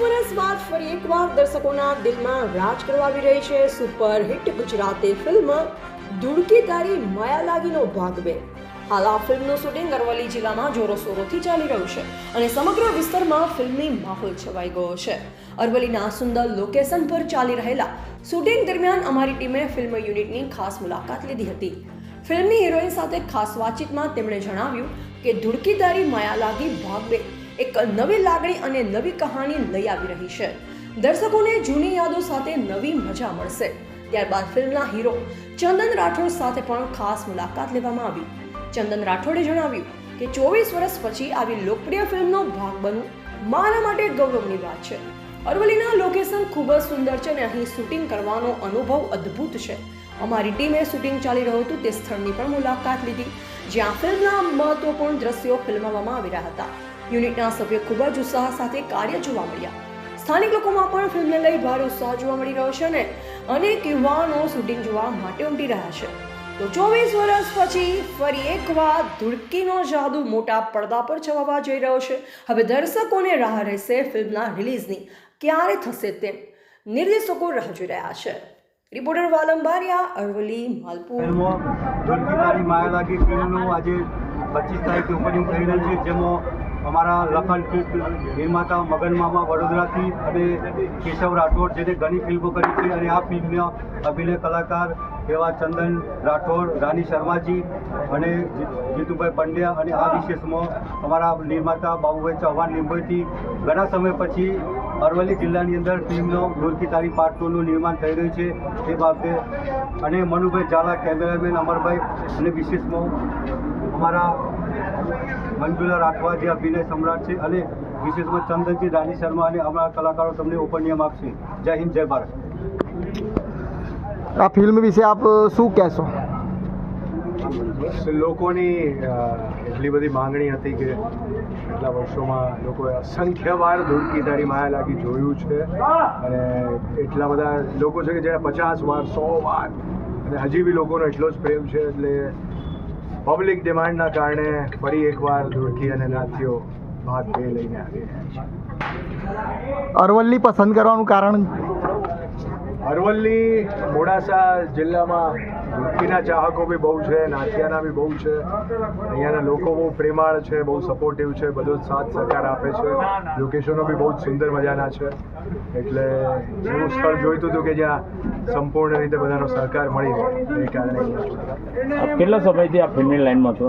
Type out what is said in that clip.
વર્ષ બાદ ફરી એકવાર દર્શકોના દિલમાં રાજ કરવા આવી રહી છે સુપરહિટ ગુજરાતી ફિલ્મ ધૂળકી તારી માયા લાગીનો ભાગ 2। હાલ આ ફિલ્મનું શૂટિંગ અરવલ્લી જિલ્લામાં જોરોશોરોથી ચાલી રહ્યું છે અને સમગ્ર વિસ્તારમાં ફિલ્મની માહોલ છવાઈ ગયો છે। અરવલ્લીના સુંદર લોકેશન પર ચાલી રહેલા શૂટિંગ દરમિયાન અમારી ટીમે ફિલ્મ યુનિટની ખાસ મુલાકાત લીધી હતી। ફિલ્મની હિરોઈન સાથે ખાસ વાતચીતમાં તેમણે જણાવ્યું કે ધૂળકી તારી માયા લાગી ભાગ 2 એક નવી લાગણી અને નવી કહાની લઈ આવી રહી છે। દર્શકોને જૂની યાદો સાથે નવી મજા મળશે। ત્યારબાદ ફિલ્મના હીરો ચંદન રાઠોડ સાથે પણ ખાસ મુલાકાત લેવામાં આવી। ચંદન રાઠોડે જણાવ્યું કે 24 વર્ષ પછી આવી લોકપ્રિય ફિલ્મનો ભાગ બનવું મારા માટે ગૌરવની વાત છે। અરવલ્લીના લોકેશન ખૂબ જ સુંદર છે અને અહીં શૂટિંગ કરવાનો અનુભવ અદ્ભુત છે। અમારી ટીમે શૂટિંગ ચાલી રહ્યું હતું તે સ્થળની પણ મુલાકાત લીધી જ્યાં ફિલ્મના મહત્વપૂર્ણ દ્રશ્યો ફિલ્માવવામાં આવી રહ્યા હતા। યુનિટના સભ્યો ખૂબ જ ઉત્સાહ સાથે કાર્ય જોવા મળ્યા। સ્થાનિક લોકોમાં પણ ફિલ્મને લઈ ભારે ઉત્સાહ જોવા મળી રહ્યો છે અને અનેક યુવાનો શૂટિંગ જોવા માટે ઉમટી રહ્યા છે। તો 24 વર્ષ પછી ફરી એકવાર ધૂળકીનો જાદુ મોટા પડદા પર છવાવા જઈ રહ્યો છે। હવે દર્શકોને રાહ રહેશે ફિલ્મના રિલીઝની ક્યારે થશે તેમ નિર્દેશકો રાહ જોઈ રહ્યા છે। રિપોર્ટર વાલમ બારિયા, અરવલ્લી, માલપુર। ધૂળકી તારી માયા લાગી ફિલ્મનું આજે 25 તારીખે ઓપનિંગ થઈ રહ્યું છે, જેમાં અમારા લખન નિર્માતા મગન મામા વડોદરાથી અને કેશવ રાઠોડ જેને ઘણી ફિલ્મો કરી છે અને આ ફિલ્મના અભિનય કલાકાર એવા ચંદન રાઠોડ, રાની શર્માજી અને જીતુભાઈ પંડ્યા અને આ વિશેષમાં અમારા નિર્માતા બાબુભાઈ ચૌહાણ લીંબોઈથી ઘણા સમય પછી અરવલ્લી જિલ્લાની અંદર ફિલ્મનો ધૂળકી તારી પાર્ટ 2નું નિર્માણ થઈ રહ્યું છે તે બાબતે અને મનુભાઈ ઝાલા, કેમેરામેન અમરભાઈ અને વિશેષમાં અમારા મંજુલા રાઠવા જે અભિનય સમ્રાટ છે અને વિશેષમાં ચંદનજી, રાની શર્મા અને અમારા કલાકારો તમને ઓપનિયમ આપશે। જય હિન્દ, જય ભારત। આ ફિલ્મ વિશે આપ શું કહેશો? લોકોની એટલી બધી માંગણી હતી કે એટલા વર્ષોમાં લોકોએ અસંખ્ય વાર ધૂળકી તારી માયા લાગી જોયું છે અને એટલા બધા લોકો છે કે જેને 50 વાર 100 વાર અને હજી બી લોકોનો એટલો જ પ્રેમ છે। એટલે પબ્લિક ડિમાન્ડના કારણે ફરી એકવાર ધૂળકી અને નાથીઓ ભાગ 2 લઈને આવી રહ્યા છે। અરવલ્લી પસંદ કરવાનું કારણ? અરવલ્લી મોડાસા જિલ્લામાં ધૂળકીના ચાહકો બી બહુ છે, નાથિયાના બી બહુ છે। અહીંયાના લોકો બહુ પ્રેમાળ છે, બહુ સપોર્ટિવ છે, બધો જ સાથ સહકાર આપે છે। લોકેશનો બી બહુ જ સુંદર મજાના છે, એટલે એવું સ્થળ જોઈતું હતું કે જ્યાં સંપૂર્ણ રીતે બધાનો સહકાર મળી રહે એ કારણે કેટલા સમયથી આ ફિલ્મની લાઈનમાં છો?